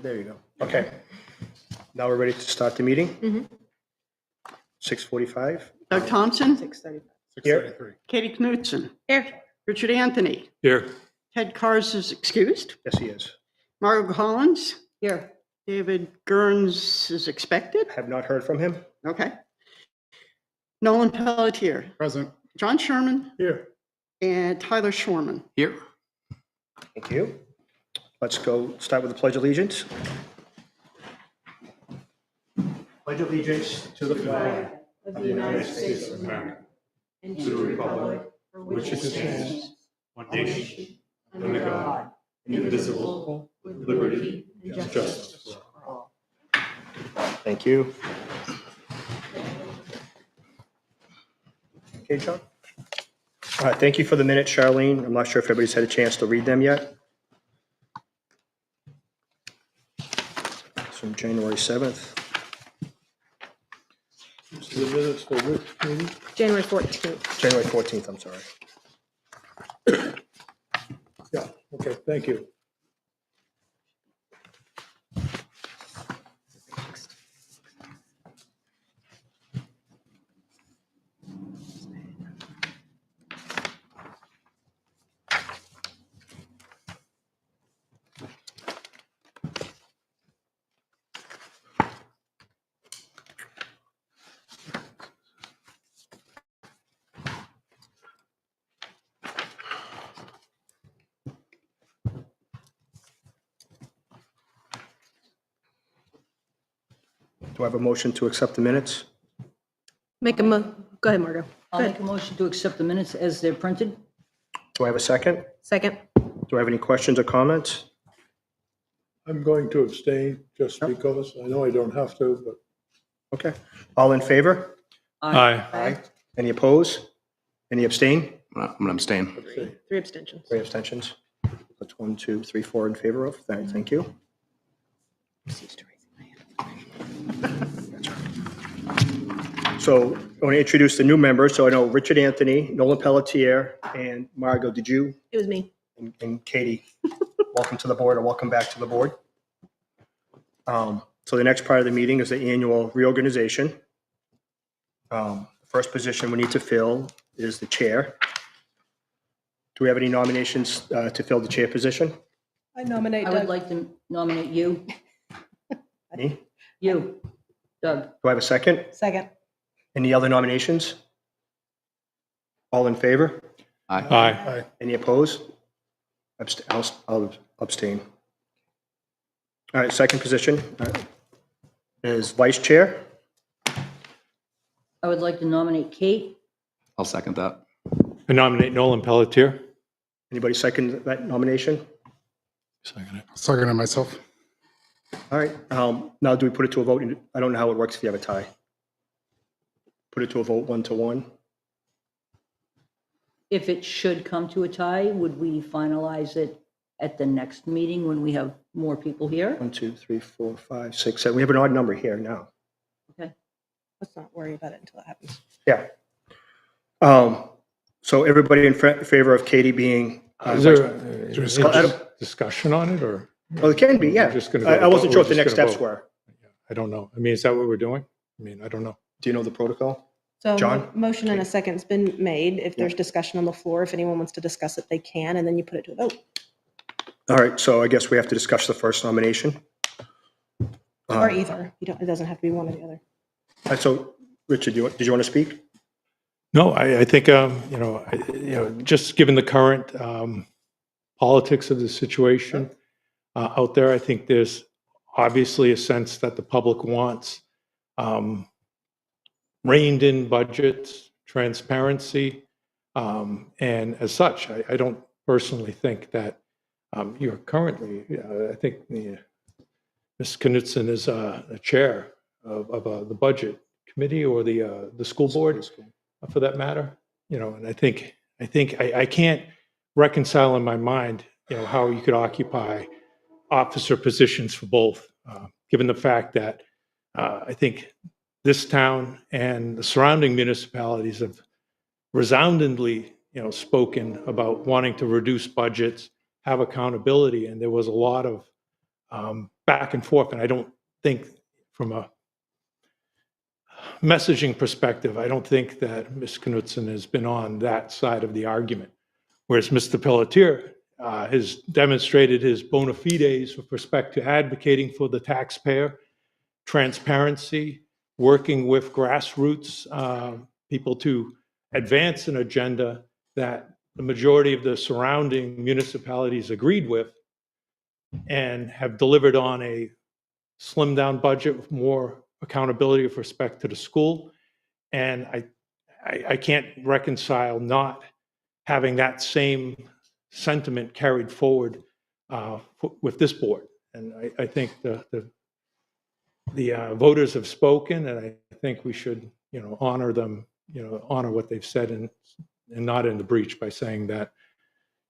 There you go. Okay. Now we're ready to start the meeting. 6:45. Doug Thompson, 6:30. Here. Katie Knutson, Here. Richard Anthony, Here. Ted Cars is excused, Yes, he is. Margo Collins, Here. David Gerns is expected. Have not heard from him. Okay. Nolan Pelletier, Present. John Sherman, Here. and Tyler Shorman. Here. Thank you. Let's go start with the Pledge of Allegiance. Pledge allegiance to the flag Of the United States of America, and to the republic for which it stands, one nation, under God, indivisible, with liberty and justice for all. Thank you. Okay, John. All right, thank you for the minutes, Charlene. I'm not sure if everybody's had a chance to read them yet. It's from January 7th. The minutes for which meeting? January 14th. January 14th, I'm sorry. Yeah, okay, thank you. Do I have a motion to accept the minutes? Go ahead, Margo. I'll make a motion to accept the minutes as they're printed. Do I have a second? Second. Do I have any questions or comments? I'm going to abstain just because I know I don't have to, but Okay. All in favor? Aye. Any opposed? Any abstain? I'm going to abstain. abstain. 3 abstentions. 3 abstentions. That's 1, 2, 3, 4 in favor of. All right, thank you. So I want to introduce the new members. So I know Richard Anthony, Nolan Pelletier, and Margo, did you, It was me. and Katie, welcome to the board, or welcome back to the board. So the next part of the meeting is the annual reorganization. The first position we need to fill is the chair. Do we have any nominations to fill the chair position? I nominate I would like to nominate you, Me? you, Doug. Do I have a second? Second. Any other nominations? All in favor? Aye. Aye. Any opposed? I'll abstain. All right, second position is vice chair. I would like to nominate Kate. I'll second that. I nominate Nolan Pelletier. Anybody second that nomination? Second it. Second it myself. All right, now do we put it to a vote? I don't know how it works if you have a tie. Put it to a vote 1-1. If it should come to a tie, would we finalize it at the next meeting when we have more people here? 1, 2, 3, 4, 5, 6, 7. We have an odd number here now. Okay. Let's not worry about it until it happens. Yeah. So everybody in favor of Katie being Is vice- there Adam- a discussion on it, or? Oh, it can be, yeah. We're just gonna I go- wasn't sure we're what the next just gonna steps vote. were. I don't know. I mean, is that what we're doing? I mean, I don't know. Do you know the protocol? So John? motion and a second's been made. If there's discussion on the floor, if anyone wants to discuss it, they can, and then you put it to a vote. All right, so I guess we have to discuss the first nomination. Or either. You don't, it doesn't have to be one or the other. All right, so Richard, did you want to speak? No, I think, just given the current politics of the situation out there, I think there's obviously a sense that the public wants reined-in budgets, transparency, and as such, I don't personally think that you're currently, I think Ms. Knutson is a chair of the budget committee or the school board, for that matter, and I think I can't reconcile in my mind, how you could occupy officer positions for both, given the fact that I think this town and the surrounding municipalities have resoundingly, spoken about wanting to reduce budgets, have accountability, and there was a lot of back and forth, and I don't think from a messaging perspective, I don't think that Ms. Knutson has been on that side of the argument. Whereas Mr. Pelletier has demonstrated his bona fides with respect to advocating for the taxpayer, transparency, working with grassroots people to advance an agenda that the majority of the surrounding municipalities agreed with and have delivered on a slimmed down budget with more accountability with respect to the school. And I can't reconcile not having that same sentiment carried forward with this board. And I think the voters have spoken, and I think we should, honor them, honor what they've said, and not in the breach by saying that,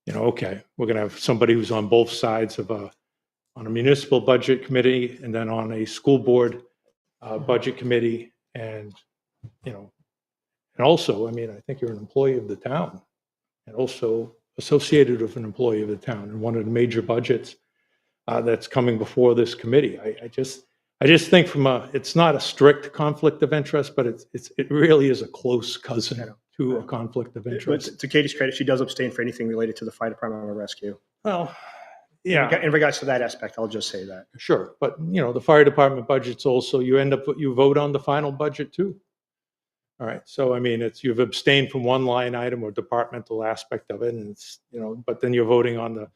okay, we're going to have somebody who's on both sides of on a municipal budget committee and then on a school board budget committee, and also, I think you're an employee of the town, and also associated with an employee of the town, and one of the major budgets that's coming before this committee. I just think it's not a strict conflict of interest, but it really is a close cousin to a conflict of But interest. to Katie's credit, she does abstain for anything related to the fire department or rescue. Well, yeah. In regards to that aspect, I'll just say that. Sure, but the fire department budget's also, you vote on the final budget too. All right, so you've abstained from one line item or departmental aspect of it, and it's, but then you're voting on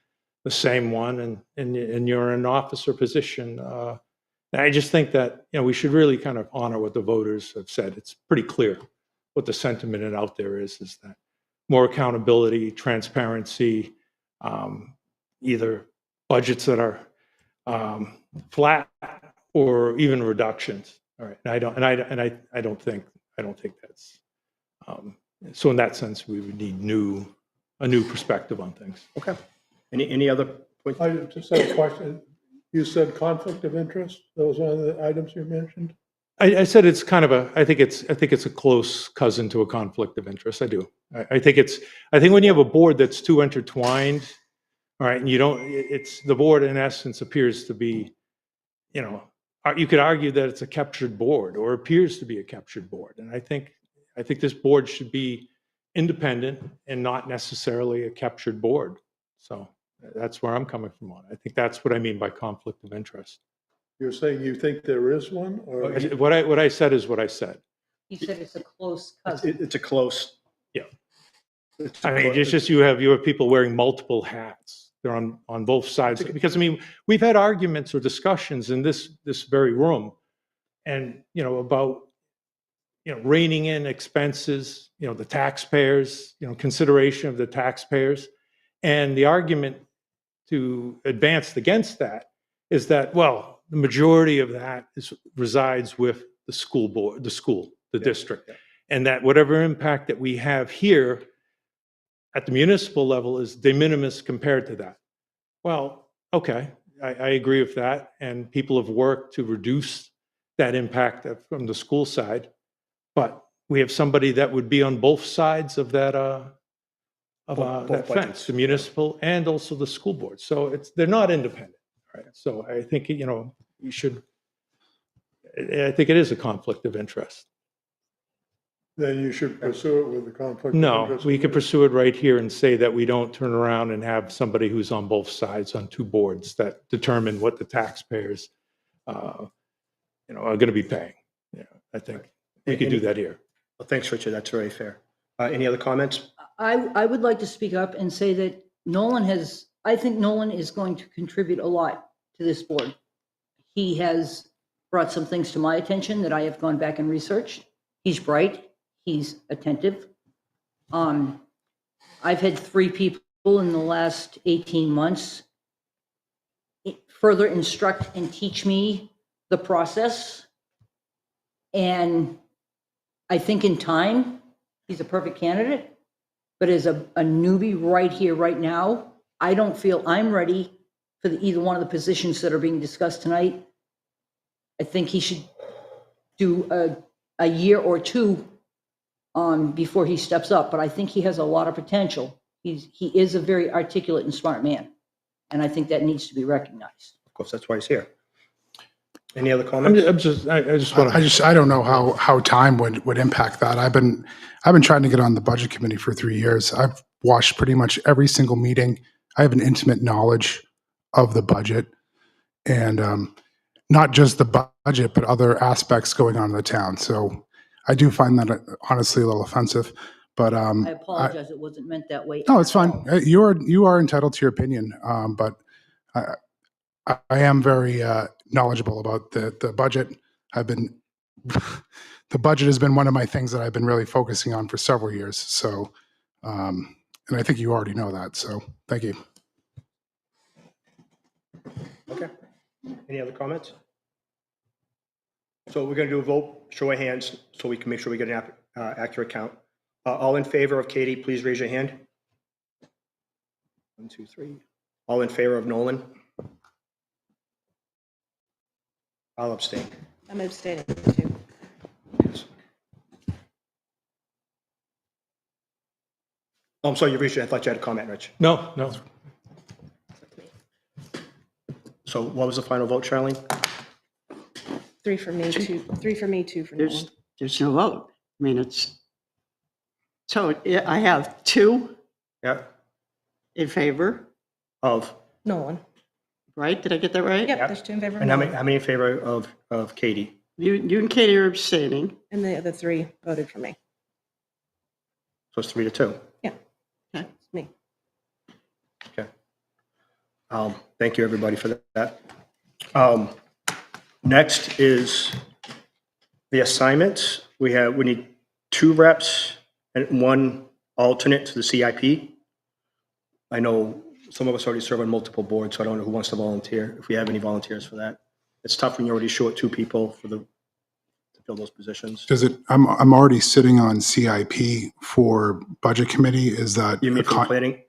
the same one, and you're in an officer position. And I just think that, we should really kind of honor what the voters have said. It's pretty clear what the sentiment out there is that more accountability, transparency, either budgets that are flat or even reductions. All right, and I don't think that's so. In that sense, we would need a new perspective on things. Okay. Any other points? I just have a question. You said conflict of interest. Those are the items you mentioned. I said it's kind of I think it's a close cousin to a conflict of interest. I do. I think when you have a board that's too intertwined, all right, and it's the board in essence appears to be, you could argue that it's a captured board or appears to be a captured board. And I think this board should be independent and not necessarily a captured board. So that's where I'm coming from on it. I think that's what I mean by conflict of interest. You're saying you think there is one, or What I said is what I said. You said it's a close cousin. It's a close. Yeah. It's It's just you have people wearing multiple hats. They're on both sides, because we've had arguments or discussions in this very room, and about reining in expenses, the taxpayers, consideration of the taxpayers, and the argument to advance against that is that, well, the majority of that resides with the school board, the district, and that whatever impact that we have here at the municipal level is de minimis compared to that. Well, okay, I agree with that, and people have worked to reduce that impact from the school side, but we have somebody that would be on both sides of that Both that budgets. fence, the municipal and also the school board. So they're not independent, right? So I think you should. I think it is a conflict of interest. then you should pursue it with the conflict of No, interest? we could pursue it right here and say that we don't turn around and have somebody who's on both sides on two boards that determine what the taxpayers, are going to be paying. Yeah, I think we could do that here. Well, thanks, Richard. That's very fair. Any other comments? I would like to speak up and say that I think Nolan is going to contribute a lot to this board. He has brought some things to my attention that I have gone back and researched. He's bright. He's attentive. I've had 3 people in the last 18 months further instruct and teach me the process. And I think in time, he's a perfect candidate. But as a newbie right here, right now, I don't feel I'm ready for either one of the positions that are being discussed tonight. I think he should do a year or 2 before he steps up, but I think he has a lot of potential. He is a very articulate and smart man, and I think that needs to be recognized. Of course, that's why he's here. Any other comments? I just want to. I don't know how time would impact that. I've been trying to get on the budget committee for 3 years. I've watched pretty much every single meeting. I have an intimate knowledge of the budget, and not just the budget, but other aspects going on in the town. So I do find that honestly a little offensive. But I apologize, it wasn't meant that way. no, it's fine. You are entitled to your opinion, but I am very knowledgeable about the budget. The budget has been one of my things that I've been really focusing on for several years. So, and I think you already know that. So, thank you. Okay. Any other comments? So we're going to do a vote, show of hands, so we can make sure we get an accurate count. All in favor of Katie, please raise your hand. 1, 2, 3. All in favor of Nolan? I'll abstain. I'm abstaining too. Oh, I'm sorry, you raised your hand. I thought you had a comment, Rich. No. So what was the final vote, Charlene? 3 for me, 2 for Nolan. There's no vote. I mean, so yeah, I have 2 Yeah. in favor, Of, Nolan. right? Did I get that right? Yep, there's 2 in favor of and how many, Nolan. how many in favor of Katie? You and Katie are abstaining. And the other 3 voted for me. So it's 3-2. Yeah. Okay. It's me. Okay. Thank you, everybody, for that. Next is the assignments. We need 2 reps and 1 alternate to the CIP. I know some of us already serve on multiple boards, so I don't know who wants to volunteer, if we have any volunteers for that. It's tough when you're already short 2 people to fill those positions. I'm already sitting on CIP for budget committee. Is that You mean for planning?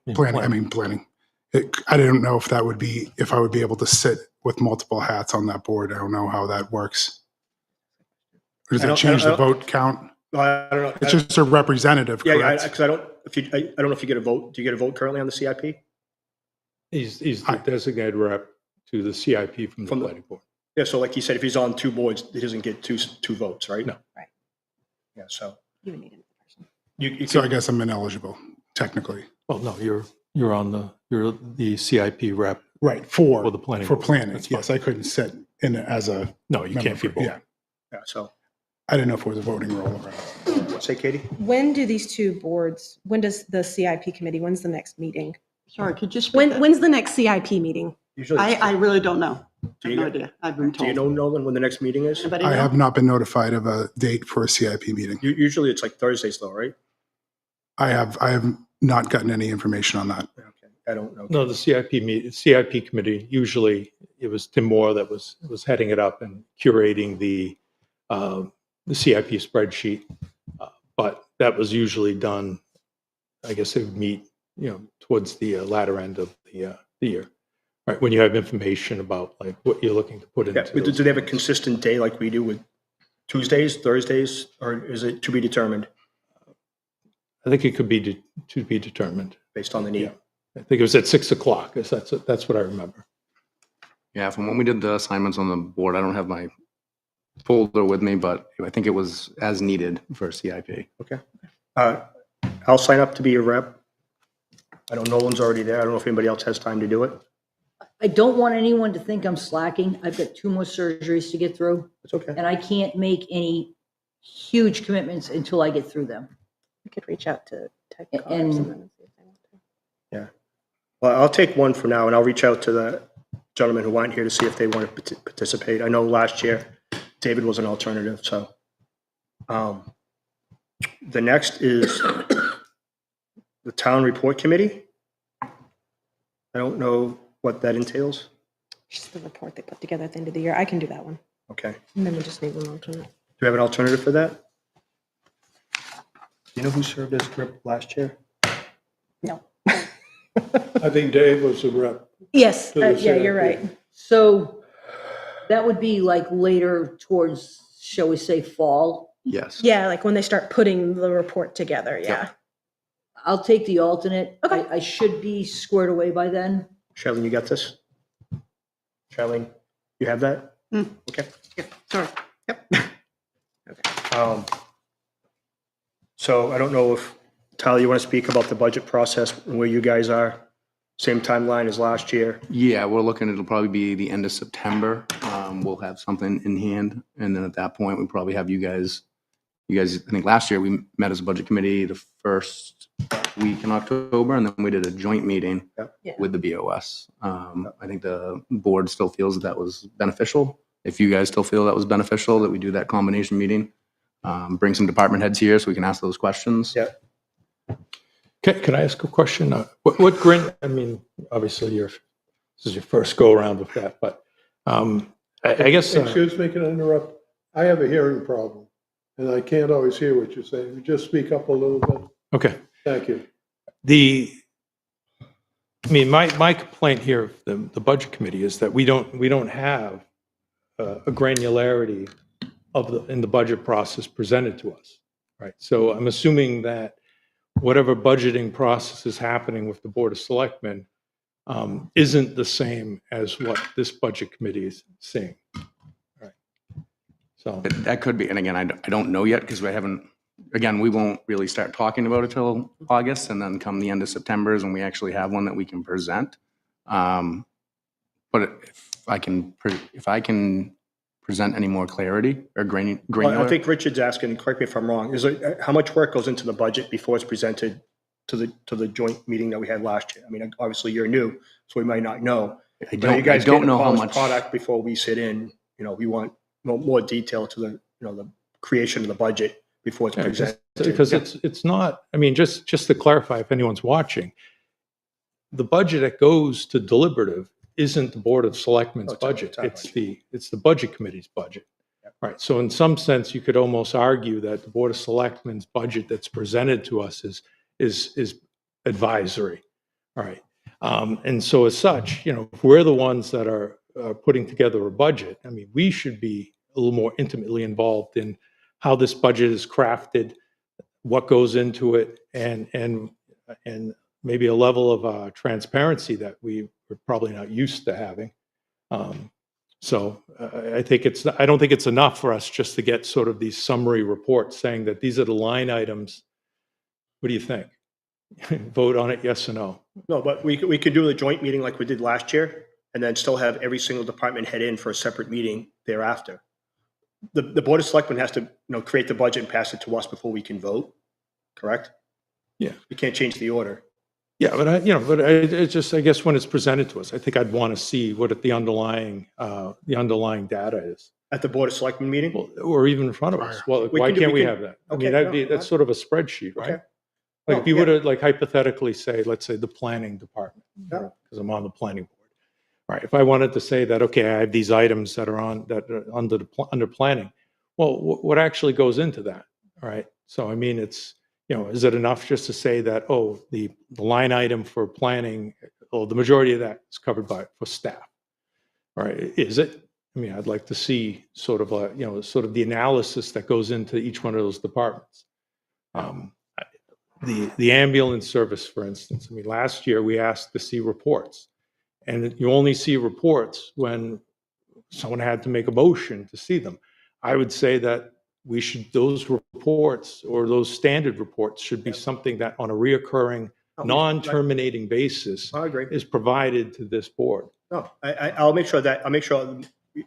planning. I didn't know if I would be able to sit with multiple hats on that board. I don't know how that works. Or does I that don't- change I the don't- vote count? I don't know. It's just a representative, Yeah, correct? because I don't know if you get a vote. Do you get a vote currently on the CIP? He's the designated rep to the CIP from the From the- planning board. Yeah, so like you said, if he's on 2 boards, he doesn't get two votes, right? No. Right. Yeah, so You would need another person. you So I can, guess I'm ineligible, technically. Well, no, you're the CIP rep. Right, for For the planning For board. planning, That's fine. yes. I couldn't sit in it as a No, you member can't be for- both. Yeah, yeah, so I didn't know if it was a voting role or not. say, Katie? When do these 2 boards, when does the CIP committee, when's the next meeting? Sorry, could you speak? that? When's the next CIP meeting? Usually, I really don't know. I Do have you no get- idea. I've been do told. you know, Nolan, when the next meeting is? Anybody I know? have not been notified of a date for a CIP meeting. Usually it's like Thursdays though, right? I have not gotten any information on that. Okay, I don't know. No, the CIP committee, usually it was Tim Moore that was heading it up and curating the CIP spreadsheet. But that was usually done, I guess they would meet, towards the latter end of the year. Right, when you have information about like what you're looking to put Yeah, into. but do they have a consistent day like we do with Tuesdays, Thursdays, or is it to be determined I think it could be to be determined. based on the need? Yeah. I think it was at 6:00. That's what I remember. Yeah, from when we did the assignments on the board, I don't have my folder with me, but I think it was as needed for CIP. Okay. I'll sign up to be a rep. I know Nolan's already there. I don't know if anybody else has time to do it. I don't want anyone to think I'm slacking. I've got 2 more surgeries to get through, It's okay. and I can't make any huge commitments until I get through them. We could reach out to Tech Cars And- and then see if they want to. Well, I'll take 1 for now, and I'll reach out to the gentlemen who weren't here to see if they want to participate. I know last year David was an alternative, so. The next is the Town Report Committee. I don't know what that entails. Just the report they put together at the end of the year. I can do that one. Okay. And then we just need 1 alternate. Do we have an alternative for that? Do you know who served as rep last year? No. I think Dave was a rep. Yes, To the yeah, you're CIP. right. So that would be like later towards, shall we say, fall. Yes. Yeah, like when they start putting the report together, yeah. I'll take the alternate. Okay. I should be squared away by then. Charlene, you got this? Charlene, you have that? Okay. Yeah, sorry. Yep. Um, So I don't know if, Tyler, you want to speak about the budget process and where you guys are? Same timeline as last year? Yeah, we're looking, it'll probably be the end of September. We'll have something in hand. And then at that point, we probably have you guys, I think last year we met as a budget committee the first week in October, and then we did a joint meeting Yeah. with the BOS. I think the board still feels that was beneficial. If you guys still feel that was beneficial, that we do that combination meeting, bring some department heads here so we can ask those questions. Yeah. Can I ask a question? What grant, I mean, obviously this is your first go around with that, but I guess, Excuse me, can I interrupt? I have a hearing problem, and I can't always hear what you're saying. Would you just speak up a little bit? okay. Thank you. I mean, my complaint here, the budget committee, is that we don't have a granularity in the budget process presented to us, right? So I'm assuming that whatever budgeting process is happening with the Board of Selectmen isn't the same as what this budget committee is seeing. Right. So, That could be, and again, I don't know yet because we haven't, again, we won't really start talking about it till August, and then come the end of September is when we actually have one that we can present. But if I can present any more clarity or Well, granular. I think Richard's asking, correct me if I'm wrong, is it, how much work goes into the budget before it's presented to the joint meeting that we had last year? I mean, obviously you're new, so we might not know. I But you guys don't get a know how polished much. product before we sit in, we want more detail to the creation of the budget before it's presented. because it's not, I mean, just to clarify, if anyone's watching, the budget that goes to deliberative isn't the Board of Selectmen's Oh, it's our- budget. it's our It's the budget committee's budget. Right. So in some sense, you could almost argue that the Board of Selectmen's budget that's presented to us is advisory. All right. And so as such, if we're the ones that are putting together a budget, I mean, we should be a little more intimately involved in how this budget is crafted, what goes into it, and maybe a level of transparency that we're probably not used to having. So I don't think it's enough for us just to get sort of these summary reports saying that these are the line items. What do you think? Vote on it, yes or no? No, but we could do the joint meeting like we did last year, and then still have every single department head in for a separate meeting thereafter. The Board of Selectmen has to, create the budget and pass it to us before we can vote, correct? Yeah. We can't change the order. Yeah, but I guess when it's presented to us, I think I'd want to see what the underlying data is, At the Board of Selectmen meeting? or even in front of us. Well, We why can do- can't we we can- have that? I okay, mean, no, that's sort of a spreadsheet, right? Okay. Like Oh, if you yeah. were to like hypothetically say, let's say the planning department, Yeah. because I'm on the planning board. Right. If I wanted to say that, okay, I have these items that are under planning. Well, what actually goes into that? All right. So, I mean, it's, is it enough just to say that, oh, the line item for planning, well, the majority of that is covered for staff. All right. Is it? I mean, I'd like to see sort of the analysis that goes into each one of those departments. The ambulance service, for instance, I mean, last year we asked to see reports, and you only see reports when someone had to make a motion to see them. I would say that those reports or those standard reports should be something that on a reoccurring, non-terminating basis I agree. is provided to this board. No, I'll make sure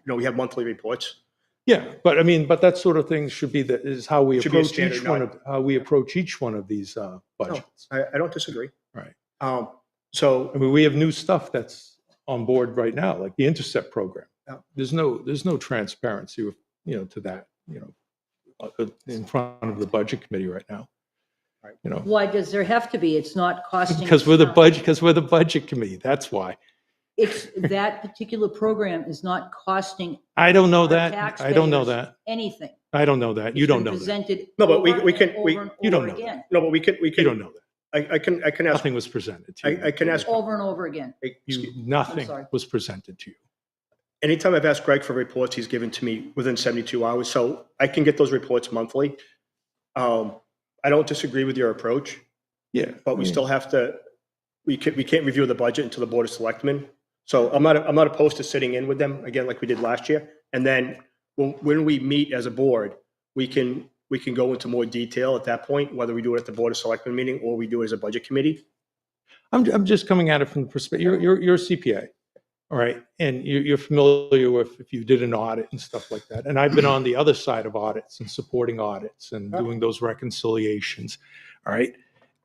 we have monthly reports. Yeah, but that sort of thing should be is how we Should be a approach standard, each one not- of how we approach each one of these budgets. I don't disagree. Right. So, I mean, we have new stuff that's on board right now, like the Intercept program. Yeah. There's no transparency, to that, in front of the budget committee right now. Right. Why does there have to be? It's not costing. Because us we're the nothing. budget committee. That's why. It's that particular program is not costing I don't know our that. I don't know taxpayers that. anything. I don't know that. You It's don't been know that. presented No, but we over can- and we- over and you don't over know that. again. no, but we can, You don't know that. I can ask, Nothing was presented to you. I can ask, Over and over again. Nothing sorry. was presented to you. anytime I've asked Greg for reports, he's given to me within 72 hours, so I can get those reports monthly. I don't disagree with your approach, Yeah. but we still have to, we can't review the budget until the Board of Selectmen. So I'm not opposed to sitting in with them again, like we did last year, And then when we meet as a board, we can go into more detail at that point, whether we do it at the Board of Selectmen meeting or we do it as a budget committee. I'm just coming at it from the perspective, you're a CPA, all right? And you're familiar with if you did an audit and stuff like that. And I've been on the other side of audits and supporting audits and doing those reconciliations, all right?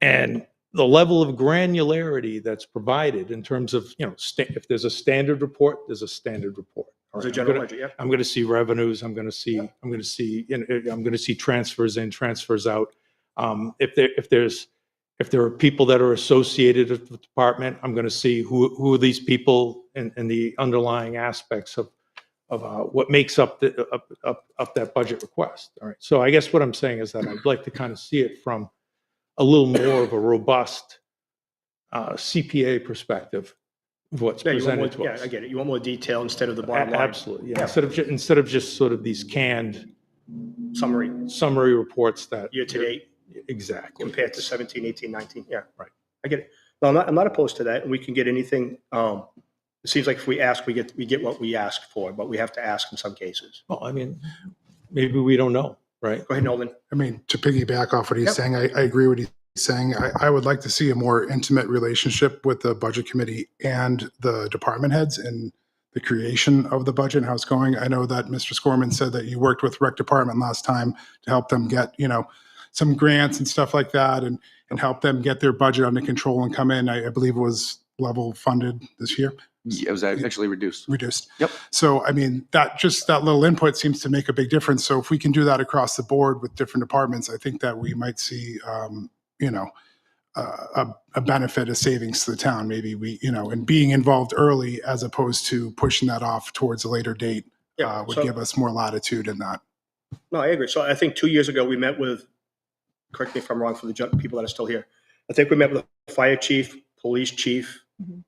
And the level of granularity that's provided in terms of, if there's a standard report, there's a standard report. all As a right? general budget, yeah. I'm going to see revenues. I'm going to see transfers in, transfers out. If there are people that are associated with the department, I'm going to see who are these people and the underlying aspects of what makes up that budget request. All right. So I guess what I'm saying is that I'd like to kind of see it from a little more of a robust CPA perspective of what's Yeah, you want presented more, to us. yeah, I get it. You want more detail instead of the bottom line Absolutely. Yeah. Instead of just sort of these canned summary, reports that year to date exactly compared to 17, 18, 19. Yeah, Right. I get it. No, I'm not opposed to that. And we can get anything. It seems like if we ask, we get what we ask for, but we have to ask in some cases. Well, I mean, maybe we don't know, right? Go ahead, Nolan. I mean, to piggyback off what he's Yep. saying, I agree what he's saying. I would like to see a more intimate relationship with the budget committee and the department heads in the creation of the budget and how it's going. I know that Mr. Scorman said that you worked with rec department last time to help them get, some grants and stuff like that and help them get their budget under control and come in. I believe it was level funded this year. It was actually reduced. Reduced. Yep. So, I mean, that little input seems to make a big difference. So if we can do that across the board with different departments, I think that we might see, a benefit, a savings to the town. Maybe and being involved early as opposed to pushing that off towards a later date Yeah, would so- give us more latitude in that. No, I agree. So I think 2 years ago, we met with, correct me if I'm wrong for the people that are still here. I think we met with the fire chief, police chief, Mhm.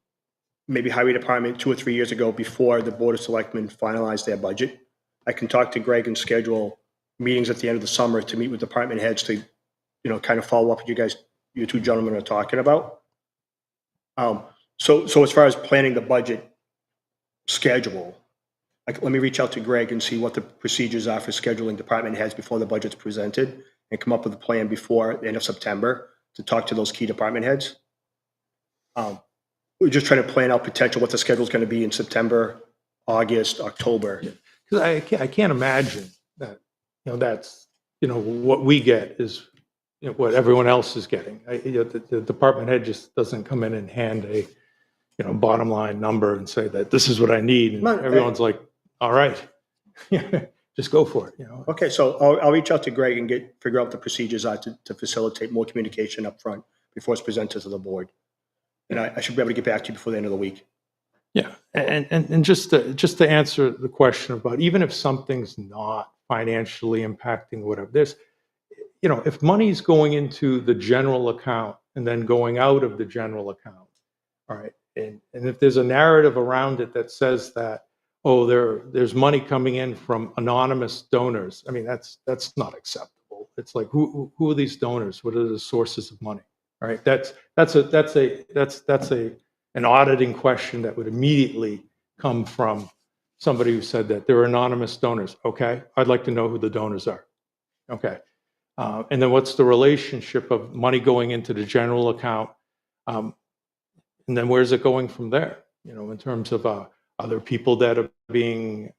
maybe highway department 2 or 3 years ago before the Board of Selectmen finalized their budget. I can talk to Greg and schedule meetings at the end of the summer to meet with department heads to, kind of follow up what you two gentlemen are talking about. So as far as planning the budget schedule, let me reach out to Greg and see what the procedures are for scheduling department heads before the budget's presented and come up with a plan before the end of September to talk to those key department heads. We're just trying to plan out potential what the schedule is going to be in September, August, October. Because I can't imagine that, that's, what we get is, what everyone else is getting. The department head just doesn't come in and hand a, bottom line number and say that this is what I need. And No, everyone's like, all right, just go for it, Okay, so I'll reach out to Greg and figure out what the procedures are to facilitate more communication up front before it's presented to the board. And I should be able to get back to you before the end of the week. Yeah, and just to answer the question about even if something's not financially impacting whatever, there's, if money's going into the general account and then going out of the general account, all right, and if there's a narrative around it that says that, oh, there's money coming in from anonymous donors, I mean, that's not acceptable. It's like, who are these donors? What are the sources of money? All right, that's an auditing question that would immediately come from somebody who said that there are anonymous donors. Okay, I'd like to know who the donors are. Okay, and then what's the relationship of money going into the general account, and then where's it going from there? In terms of other people that are being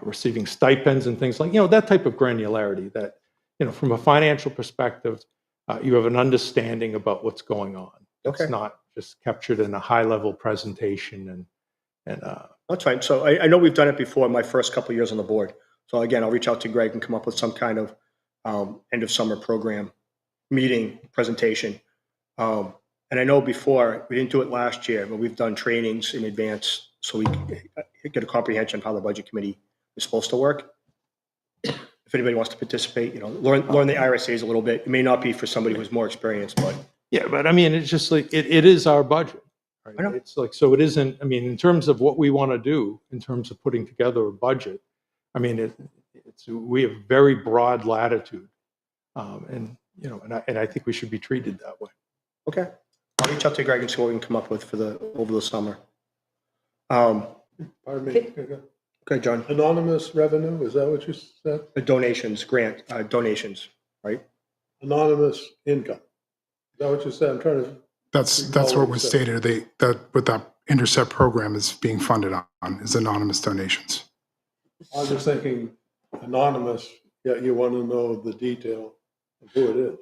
receiving stipends and things like that type of granularity. That from a financial perspective, you have an understanding about what's going on. It's Okay. not just captured in a high-level presentation and That's fine. So I know we've done it before in my first couple of years on the board. So again, I'll reach out to Greg and come up with some kind of end of summer program meeting presentation. And I know before, we didn't do it last year, but we've done trainings in advance so we get a comprehension of how the budget committee is supposed to work. If anybody wants to participate, learn the RSAs a little bit. It may not be for somebody who's more experienced, but yeah, but I mean, it's just like, it is our budget. Right? I know. It's like, so it isn't, I mean, in terms of what we want to do, in terms of putting together a budget, I mean, we have very broad latitude. And I think we should be treated that way. okay. I'll reach out to Greg and see what we can come up with over the summer. Pardon me. Okay, John. Anonymous revenue, is that what you said? Donations, donations, right? Anonymous income. Is that what you said? I'm trying to, That's what was stated. That what that Intercept program is being funded on is anonymous donations. I was just thinking anonymous, yet you want to know the detail of who it is.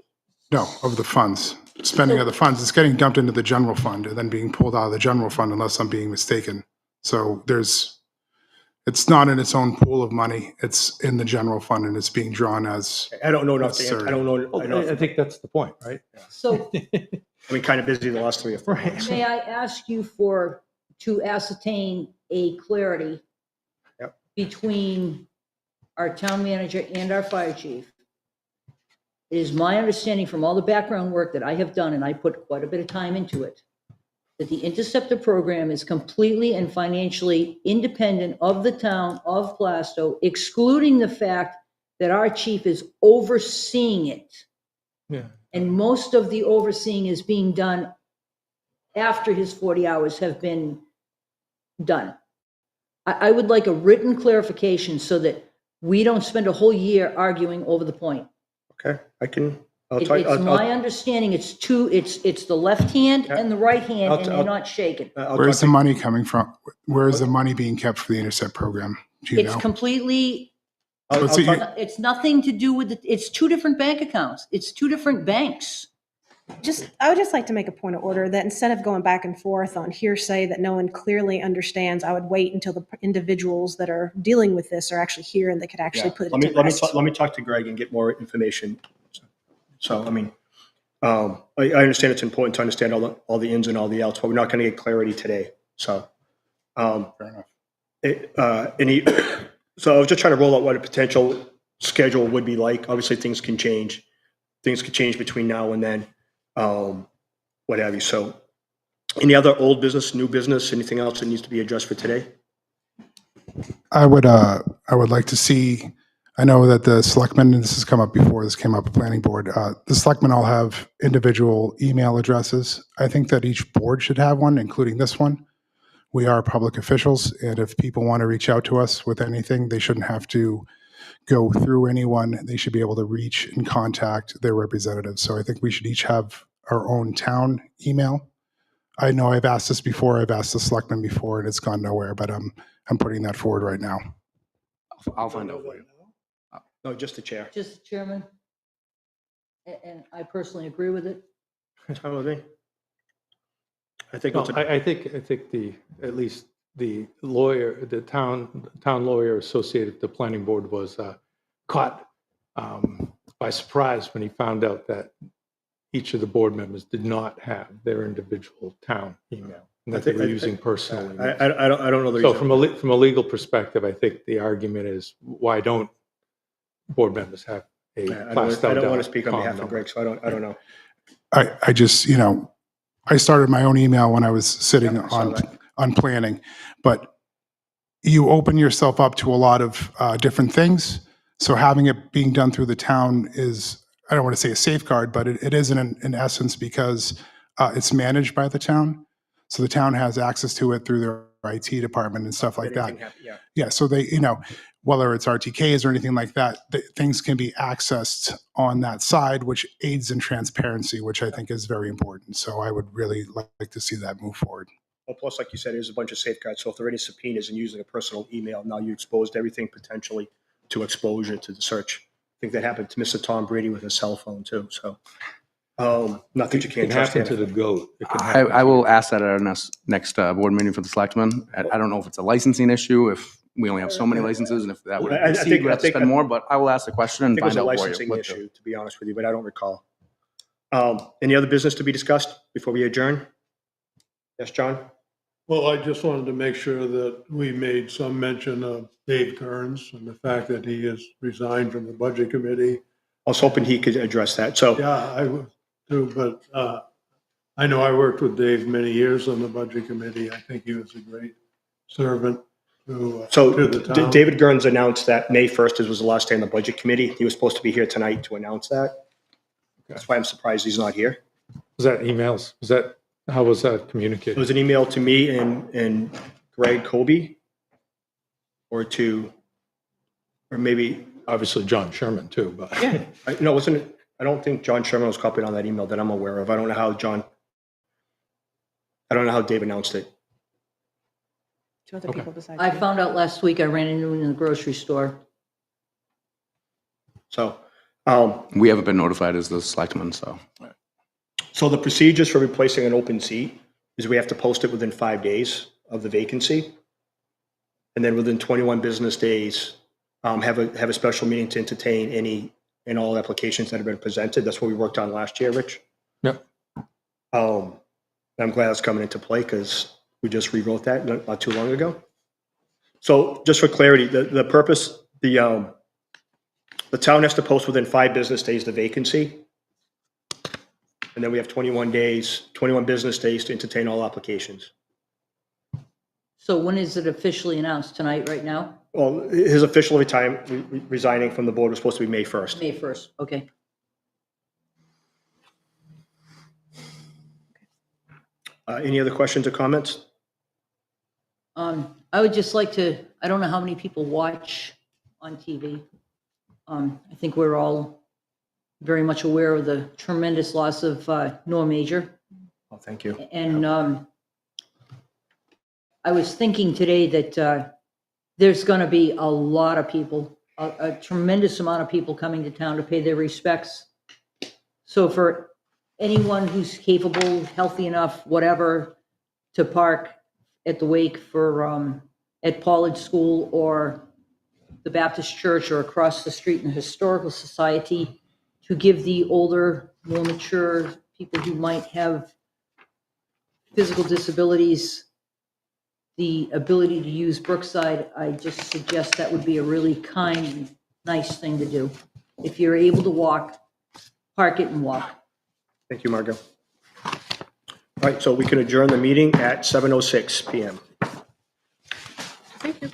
No, of the funds, spending of the funds. It's getting dumped into the general fund and then being pulled out of the general fund unless I'm being mistaken. So it's not in its own pool of money. It's in the general fund and it's being drawn as, I don't know enough to answer. I don't know. I Well, I know. think that's the point, right? So I've been kind of busy the last 3 or 4 months. may I ask you to ascertain a clarity Yep. between our town manager and our fire chief? It is my understanding from all the background work that I have done, and I put quite a bit of time into it, that the Interceptor program is completely and financially independent of the town of Plastow, excluding the fact that our chief is overseeing it. Yeah. And most of the overseeing is being done after his 40 hours have been done. I would like a written clarification so that we don't spend a whole year arguing over the point. Okay, I'll tell you. It's my understanding, it's the left hand and the right hand, I'll- and they're I'll- not shaken. where's the money coming from? Where is the money being kept for the Intercept program? Do you It's know? completely, What's it- it's nothing to do with, it's two different bank accounts. It's two different banks. I would just like to make a point of order that instead of going back and forth on hearsay that no one clearly understands, I would wait until the individuals that are dealing with this are actually here and they could actually put it to rest. Let me talk to Greg and get more information. So, I mean, I understand it's important to understand all the ins and all the outs, but we're not going to get clarity today. So, Fair enough. so I was just trying to roll out what a potential schedule would be like. Obviously, things can change. Things could change between now and then, what have you. So, any other old business, new business, anything else that needs to be addressed for today? I would like to see, I know that the selectmen, and this has come up before, this came up at planning board, the selectmen all have individual email addresses. I think that each board should have one, including this one. We are public officials, and if people want to reach out to us with anything, they shouldn't have to go through anyone. They should be able to reach and contact their representatives. So I think we should each have our own town email. I know I've asked this before, I've asked the selectmen before, and it's gone nowhere, but I'm putting that forward right now. I'll find out for you. No, just the chair. Just the chairman. And I personally agree with it. That's fine with me. I think No, it's I think at least the lawyer, the town lawyer associated with the planning board was caught by surprise when he found out that each of the board members did not have their individual town email, and that they were using personal emails. I don't know the So reason. from a legal perspective, I think the argument is, why don't board members have a I don't want to speak on Plastow.com behalf of number? Greg, so I don't know. I just, I started my own email when I was sitting Yeah, I saw that. on planning, but you open yourself up to a lot of different things. So having it being done through the town is, I don't want to say a safeguard, but it is in essence because it's managed by the town. So the town has access to it through their IT department and stuff like that. Anything happen- Yeah. Yeah, so they, whether it's RTKs or anything like that, things can be accessed on that side, which aids in transparency, which I think is very important. So I would really like to see that move forward. Well, plus, like you said, there's a bunch of safeguards. So if there are any subpoenas and using a personal email, now you exposed everything potentially to exposure to the search. I think that happened to Mr. Tom Brady with his cell phone too. So not that you It can't can trust happen to him. the goat. It can happen I to- will ask that at our next board meeting for the selectmen. I don't know if it's a licensing issue, if we only have so many licenses, and if that would I exceed, think- we have I to think- spend more, but I will ask the question I and think it was find a out for you. licensing what the- issue, to be honest with you, but I don't recall. Any other business to be discussed before we adjourn? Yes, John? Well, I just wanted to make sure that we made some mention of Dave Kearns and the fact that he has resigned from the budget committee. I was hoping he could address that. So, Yeah, I would too, but I know I worked with Dave many years on the budget committee. I think he was a great servant to the town. David Gerns announced that May 1st was the last day on the budget committee. He was supposed to be here tonight to announce that. That's why I'm surprised he's not here. Was that emails? How was that It communicated? was an email to me and Greg Colby. or maybe, Obviously, John Sherman too, but. no, wasn't it? I don't think John Sherman was copied on that email that I'm aware of. I don't know how Dave announced it. Two other Okay. people besides I you. found out last week, I ran into him in the grocery store. So, We haven't been notified as the selectmen, so. so the procedures for replacing an open seat is we have to post it within 5 days of the vacancy. And then within 21 business days, have a special meeting to entertain any and all applications that have been presented. That's what we worked on last year, Rich. Yep. I'm glad it's coming into play because we just rewrote that not too long ago. So just for clarity, the purpose, the town has to post within 5 business days the vacancy. And then we have 21 business days to entertain all applications. So when is it officially announced? Tonight, right now? Well, his official resigning from the board was supposed to be May 1st. May 1st, okay. Any other questions or comments? I would just like to, I don't know how many people watch on TV. I think we're all very much aware of the tremendous loss of Norm Major. Oh, thank you. And I was thinking today that there's going to be a lot of people, a tremendous amount of people coming to town to pay their respects. So for anyone who's capable, healthy enough, whatever, to park at the wake for, at Pollard School or the Baptist Church or across the street in the Historical Society, to give the older, more mature people who might have physical disabilities the ability to use Brookside, I just suggest that would be a really kind, nice thing to do. If you're able to walk, park it and walk. Thank you, Margot. All right, so we can adjourn the meeting at 7:06 PM. Thank you.